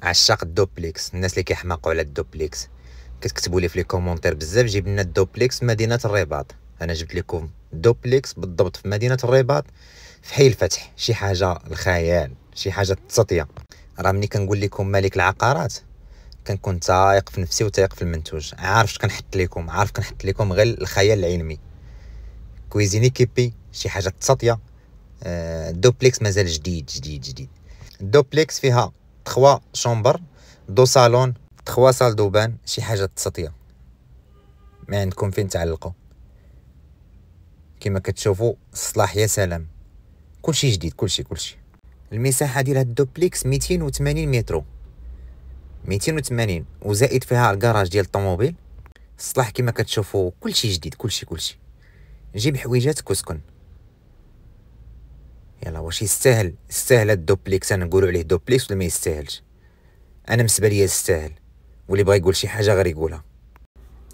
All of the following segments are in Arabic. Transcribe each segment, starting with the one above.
عشاق الدوبليكس، الناس اللي كيحماقوا على الدوبليكس كتكتبوا لي في لي كومونتير بزاف جيب لنا الدوبليكس في مدينه الرباط. انا جبت لكم دوبليكس بالضبط في مدينه الرباط في حي الفتح. شي حاجه الخيال، شي حاجه التسطيه. راه ملي كنقول لكم ملك العقارات كنكون تايق في نفسي وتايق في المنتوج، عارف كنحط لكم، عارف كنحط لكم غير الخيال العلمي. كويزيني كيبي شي حاجه التسطيه. الدوبليكس مازال جديد جديد جديد. الدوبليكس فيها 3 شومبر، 2 صالون، 3 سال دوبان، شي حاجه تسطيه ما عندكم فين تعلقوا. كما كتشوفوا الصلاح يا سلام، كلشي جديد كلشي. المساحه ديال هاد الدوبليكس 280 متر، 280 وزائد فيها الكراج ديال الطوموبيل. الصلاح كما كتشوفوا كلشي جديد كلشي. جيب حويجاتك وسكن. يلا واش يستاهل هاد الدوبليكس؟ انا نقولوا عليه دوبليكس ولا ما يستاهلش؟ انا بالنسبه لي يستاهل، واللي بغى يقول شي حاجه غير يقولها.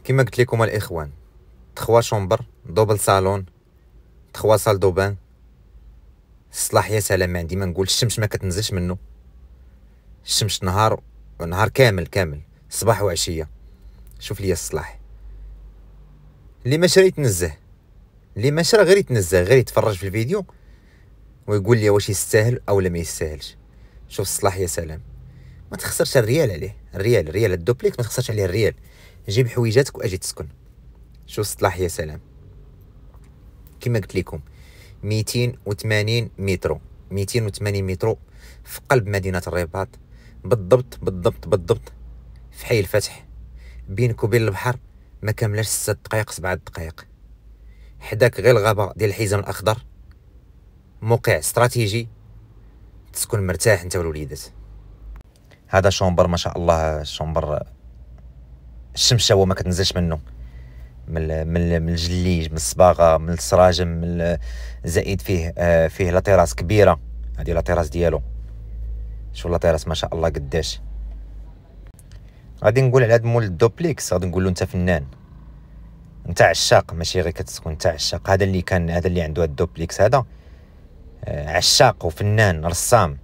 كما قلت لكم الاخوان، 3 شومبر، دوبل صالون، 3 سال دوبان. الصلاح يا سلام، ما عندي ما نقول. الشمس ما كتنزلش منه، الشمس نهار كامل صباح وعشيه. شوف لي الصلاح، اللي ما شرا يتنزه، اللي ما شرا غير يتنزه، غير يتفرج في الفيديو ويقول لي واش يستاهل او لا ما يستاهلش. شوف الصلاح يا سلام، ما تخسرش الريال عليه. الريال الدوبليكس ما تخسرش عليه الريال. جيب حويجاتك واجي تسكن. شوف الصلاح يا سلام. كما قلت لكم 280 متر، 280 متر في قلب مدينه الرباط، بالضبط في حي الفتح، بينك وبين البحر ما كاملاش 6 دقائق 7 دقائق. حداك غير الغابه ديال الحزام الاخضر، موقع استراتيجي، تسكن مرتاح انت والوليدات. هذا شومبر ما شاء الله، شومبر الشمس هو ما كتنزلش منه، من الجليج، من الصباغه، من السراجم، من زائد فيه لاطيراس كبيره. هذه لاطيراس ديالو، شوف لاطيراس ما شاء الله قداش. غادي نقول على هذا مول الدوبليكس، غادي نقول له انت فنان، انت عشاق، ماشي غير كتسكن، انت عشاق. هذا اللي عنده هذا الدوبليكس هذا عشاق وفنان رسام.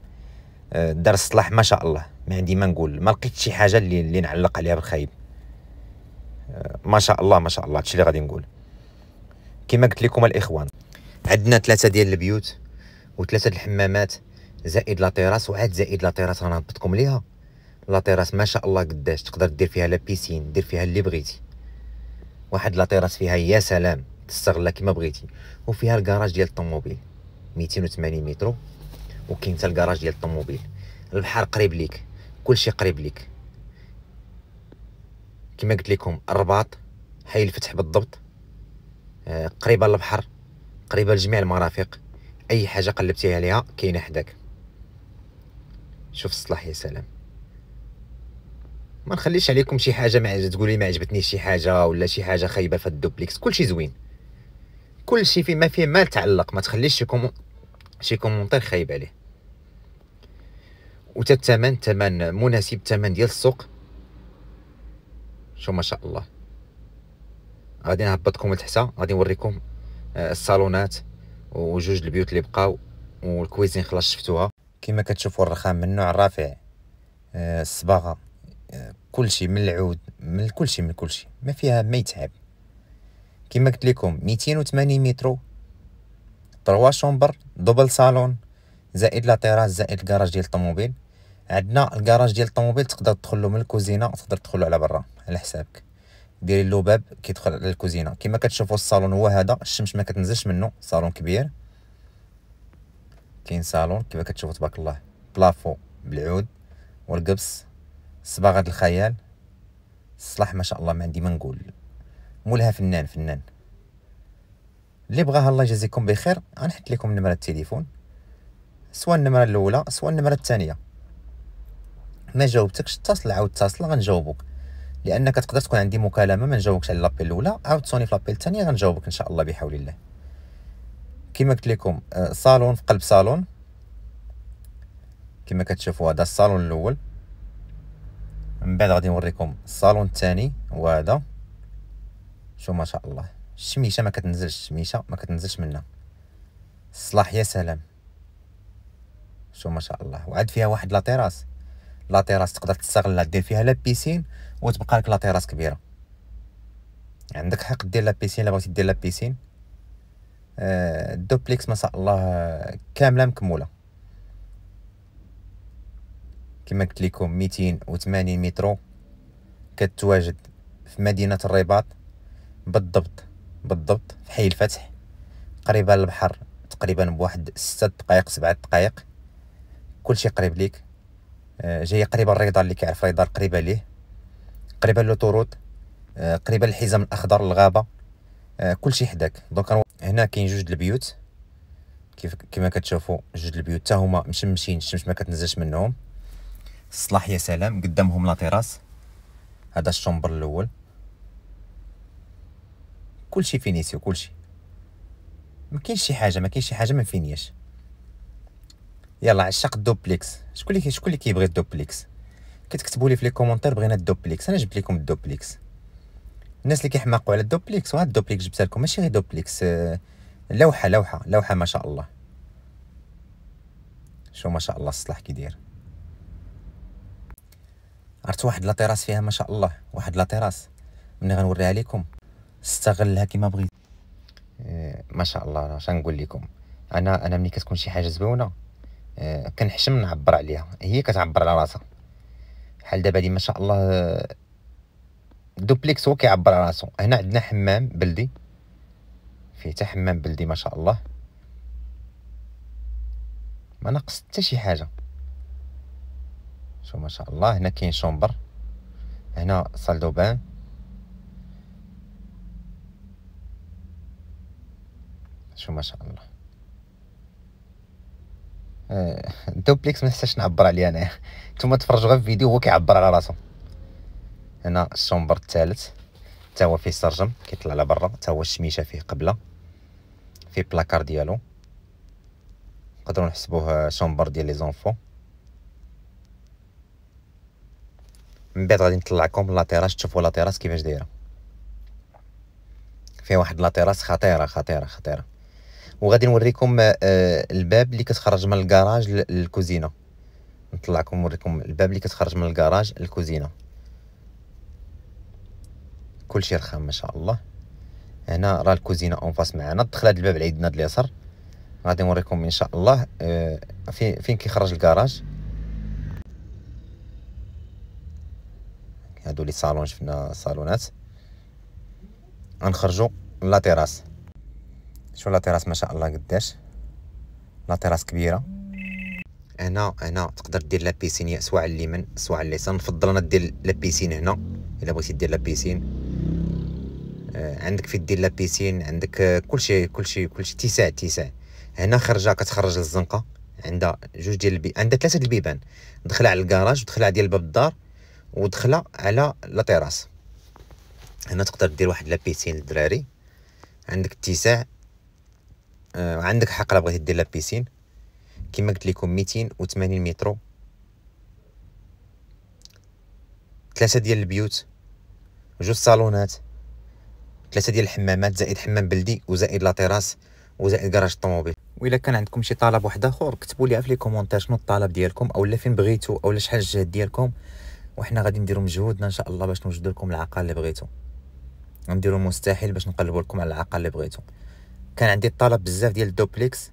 دار الصلاح ما شاء الله، ما عندي ما نقول. ما لقيت شي حاجه اللي نعلق عليها بالخايب. ما شاء الله هادشي اللي غادي نقول. كما قلت لكم الاخوان، عندنا 3 ديال البيوت و3 الحمامات، زائد لاطيراس، وعاد زائد لاطيراس غنهبطكم ليها. لاطيراس ما شاء الله قداش، تقدر دير فيها لا بيسين، دير فيها اللي بغيتي. واحد لاطيراس فيها يا سلام، تستغلها كما بغيتي. وفيها الكراج ديال الطوموبيل 280 متر، وكاين حتى الكراج ديال الطوموبيل. البحر قريب ليك، كلشي قريب ليك. كما قلت لكم الرباط حي الفتح بالضبط، قريبه للبحر، قريبه لجميع المرافق. اي حاجه قلبتي عليها كاينه حداك. شوف الصلاح يا سلام. ما نخليش عليكم شي حاجه ما تقولي ما عجبتنيش شي حاجه ولا شي حاجه خايبه في الدوبليكس. كلشي زوين، كلشي فيه ما تعلق. ما تخليش شي كومونتير خايب عليه. وتا الثمن مناسب، الثمن ديال السوق. شو ما شاء الله. غادي نهبطكم لتحت، غادي نوريكم الصالونات وجوج البيوت اللي بقاو، والكويزين خلاص شفتوها. كما كتشوفوا الرخام من النوع الرافع، الصباغه، كلشي من العود، من كلشي ما فيها ما يتعب. كما قلت لكم 280 متر، 3 شومبر، دوبل صالون، زائد لا تيراس، زائد الكراج ديال الطوموبيل. عندنا الكراج ديال الطوموبيل تقدر تدخلو من الكوزينه، تقدر تدخلو على برا على حسابك. ديري له باب كيدخل على الكوزينه. كما كتشوفوا الصالون هو هذا، الشمس ما كتنزلش منه، صالون كبير. كاين صالون كما كتشوفوا تبارك الله، بلافو بالعود والقبس، صباغه الخيال. الصلاح ما شاء الله ما عندي ما نقول. مولها فنان. اللي بغاها الله يجازيكم بخير، غنحط لكم نمره التليفون، سواء النمره الاولى سواء النمره الثانيه. ما جاوبتكش اتصل، عاود اتصل غنجاوبك، لانك تقدر تكون عندي مكالمه ما نجاوبكش على لابيل الاولى، عاود تصوني في لابيل الثانيه غنجاوبك ان شاء الله بحول الله. كما قلت لكم صالون في قلب صالون. كما كتشوفوا هذا الصالون الاول، من بعد غادي نوريكم الصالون الثاني وهذا. شو ما شاء الله، الشميشه ما كتنزلش منها. الصلاح يا سلام، شو ما شاء الله. وعاد فيها واحد لا تيراس، لا تيراس تقدر تستغلها دير فيها لا بيسين وتبقى لك لا تيراس كبيره. عندك حق دير لا بيسين الا بغيتي دير لا بيسين. الدوبليكس ما شاء الله كامله مكموله كما قلت لكم. 280 مترو، كتواجد في مدينه الرباط بالضبط في حي الفتح، قريبه للبحر تقريبا بواحد 6 دقائق 7 دقائق، كلشي قريب ليك. جايه قريبه الرياض، اللي كيعرف الرياض قريبه ليه، قريبه للطرود، قريبه للحزام الاخضر الغابه، كلشي حداك. دونك هنا كاين جوج البيوت كما كتشوفوا، جوج البيوت حتى هما مشمشين، الشمس ما كتنزلش منهم. الصلاح يا سلام، قدامهم لا تيراس. هذا الشومبر الاول، كلشي فينيسيو، كلشي ما كاينش شي حاجه ما فينياش. يلا عشاق الدوبليكس، شكون اللي كيبغي الدوبليكس؟ كتكتبوا لي في لي كومونتير بغينا الدوبليكس، انا جبت لكم الدوبليكس. الناس اللي كيحماقوا على الدوبليكس، وهاد الدوبليكس جبت لكم، ماشي غير دوبليكس، لوحه ما شاء الله. شو ما شاء الله الصلاح كي داير. عرفت واحد لا تيراس فيها ما شاء الله، واحد لا تيراس ملي غنوريها لكم استغلها كما بغيت. ما شاء الله. اش نقول لكم، انا ملي كتكون شي حاجه زوينه كنحشم نعبر عليها، هي كتعبر على راسها. بحال دابا هادي ما شاء الله دوبليكس هو كيعبر على راسو. هنا عندنا حمام بلدي، فيه حتى حمام بلدي ما شاء الله، ما ناقص حتى شي حاجه. شو ما شاء الله. هنا كاين شومبر، هنا صال دوبان، شو ما شاء الله. الدوبليكس ما نحتاجش نعبر عليه انا نتوما تفرجوا غير في فيديو هو كيعبر على راسو. هنا الشومبر الثالث حتى هو فيه سرجم كيطلع لبرا، حتى هو الشميشه فيه قبله، فيه بلاكار ديالو، نقدروا نحسبوه شومبر ديال لي زونفون. من بعد غادي نطلعكم لا تيراس، تشوفوا لا تيراس كيفاش دايره. فيه واحد لا تيراس خطيره. وغادي نوريكم الباب اللي كتخرج من الكراج للكوزينه. نطلعكم نوريكم الباب اللي كتخرج من الكراج للكوزينه، كلشي رخام ما شاء الله. هنا راه الكوزينه اون فاس معنا، دخل هذا الباب على يدنا د اليسار. غادي نوريكم ان شاء الله فين كيخرج الكراج. هادو لي صالون، شفنا صالونات. غنخرجوا لا تيراس. شو لا تيراس ما شاء الله قداش لا تيراس كبيره. هنا تقدر دير لا بيسين سواء على اليمين سواء على اليسار. نفضل انا دير لا بيسين هنا الا بغيتي دير لا بيسين. عندك في دير لا بيسين، عندك كلشي اتساع. هنا خرجه كتخرج للزنقه، عندها جوج ديال عندها 3 د البيبان، دخلها على الكراج ودخلها ديال باب الدار ودخلها على لا تيراس. هنا تقدر دير واحد لا بيسين للدراري، عندك اتساع. عندك حق الا بغيتي دير لا بيسين. كما قلت لكم 280 مترو، 3 ديال البيوت، 2 صالونات، 3 ديال الحمامات، زائد حمام بلدي وزائد لا تيراس وزائد كراج الطوموبيل. والا كان عندكم شي طلب واحد اخر كتبوا لي في لي كومونتير شنو الطلب ديالكم، اولا فين بغيتو، اولا شحال الجهد ديالكم، وحنا غادي نديروا مجهودنا ان شاء الله باش نوجدوا لكم العقار اللي بغيتو. غنديروا المستحيل باش نقلبوا لكم على العقار اللي بغيتو. كان عندي الطلب بزاف ديال الدوبليكس،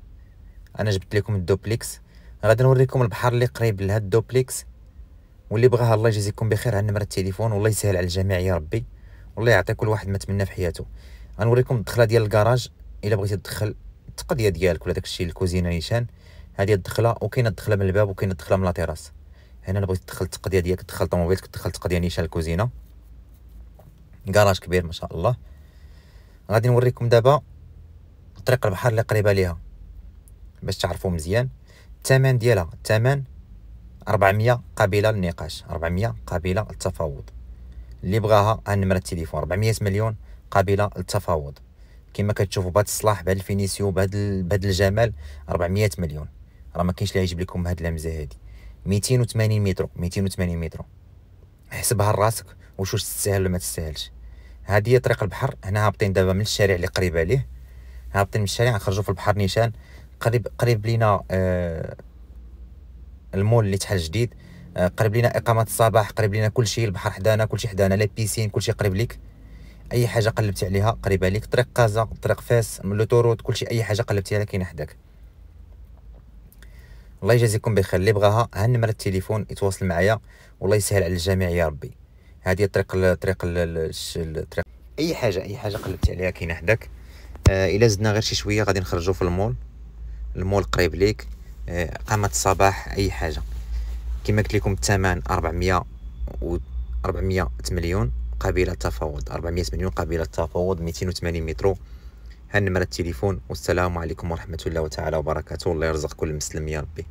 انا جبت لكم الدوبليكس. غادي نوريكم البحر اللي قريب لهاد الدوبليكس، واللي بغاها الله يجازيكم بخير على نمره التليفون، والله يسهل على الجميع يا ربي، والله يعطي كل واحد ما تمنى في حياته. غنوريكم الدخله ديال الكراج، الا بغيتي تدخل التقضيه ديالك ولا داكشي الكوزينه نيشان، هذه الدخله. وكاينه الدخله من الباب وكاينه الدخله من لا تيراس. هنا الا بغيتي تدخل التقضيه ديالك، تدخل طوموبيلك، تدخل التقضيه نيشان الكوزينه، كراج كبير ما شاء الله. غادي نوريكم دابا طريق البحر اللي قريبه ليها باش تعرفوا مزيان. الثمن ديالها 400 قابله للنقاش، 400 قابله للتفاوض. اللي بغاها النمره التليفون 400 مليون قابله للتفاوض. كما كتشوفوا بهذا الصلاح بهذا الفينيسيو بهذا الجمال 400 مليون. راه ما كاينش اللي يجيب لكم هاد اللمزه هادي. 280 مترو حسبها لراسك واش تستاهل ولا ما تستاهلش. هذه هي طريق البحر. هنا هابطين دابا من الشارع اللي قريبه ليه، هابطين من الشارع نخرجوا في البحر نيشان. قريب لينا المول اللي تحل جديد. قريب لينا اقامه الصباح، قريب لينا كلشي، البحر حدانا، كلشي حدانا، لا بيسين، كلشي قريب ليك. اي حاجه قلبتي عليها قريبه ليك، طريق كازا، طريق فاس، من لوطوروت، كلشي اي حاجه قلبتي عليها كاينه حداك. الله يجازيكم بخير. اللي بغاها ها نمرة التليفون يتواصل معايا، والله يسهل على الجميع يا ربي. هذه الطريق اي حاجه قلبتي عليها كاينه حداك. الا زدنا غير شي شويه غادي نخرجوا في المول قريب ليك. اقامه الصباح، اي حاجه. كما قلت لكم الثمن 400 مليون قابله للتفاوض، 400 مليون قابله للتفاوض، 280 مترو. ها نمرة التليفون، والسلام عليكم ورحمه الله تعالى وبركاته. الله يرزق كل مسلم يا ربي.